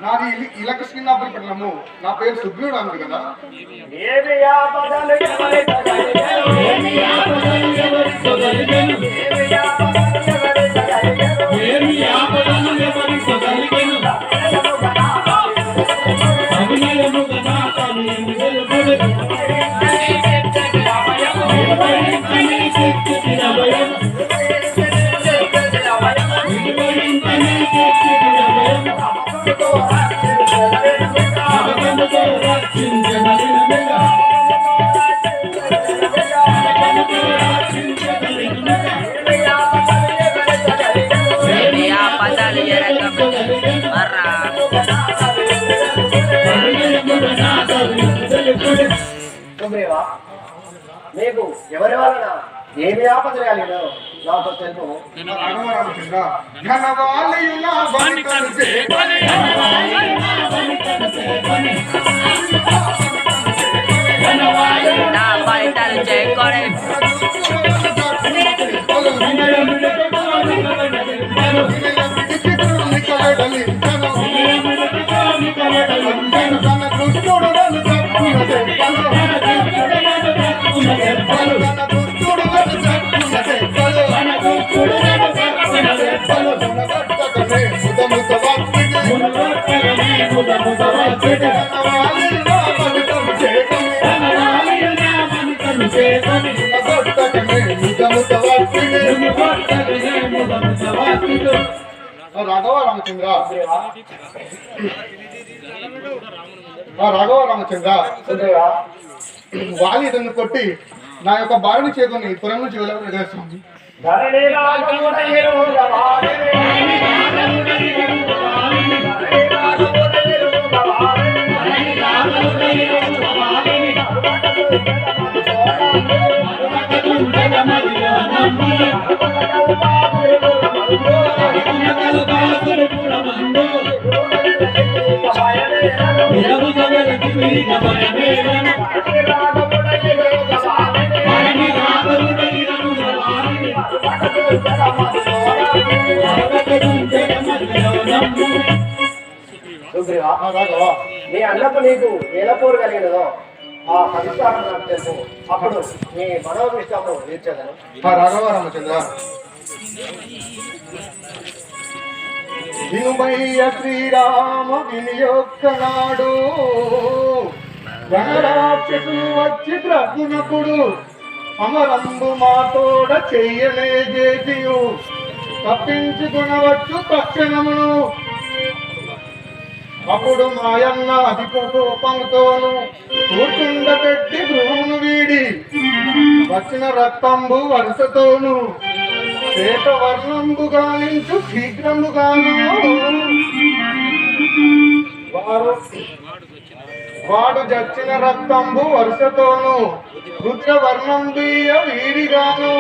నాది ఇలకృష్ణాపురి పట్టణము. నా పేరు సుగ్రీవుడు అన్నారు కదా. మీకు ఎవరి వలన ఏమి ఆపద కలిగినో నాతో తెలుపు. రాఘవ రామచంద్ర, వాలి ఇతను కొట్టి నా యొక్క భార్యని చేతుని పురం నుంచి వెళ్ళేస్తుంది. నీ అన్నకు నీకు ఏలపోరు కలిగినదో ఆ సంస్కారం నాకు తెలుసు. అప్పుడు నీ మనోభిష్టము తీర్చదను. రాఘవ రామచంద్ర, వినుమయ్య శ్రీరామ వినియోగనాడు గణరాక్షసులు వచ్చి ప్రజ్ఞపుడు అమరంబు మాతోడ చెయ్యలే చేతియు తప్పించుకునవచ్చు తక్షణమును. అప్పుడు మాయన్న అధిక కోపంతోను కూర్చుండబెట్టి గృహమును వీడి వచ్చిన రక్తంబు వరుసతోను శ్వేత వర్ణంబు గాలించు శీఘ్రముగాను వాడు జచ్చిన రక్తంబు వరుసతోను రుద్రవర్ణం బియ్య వీడిగాను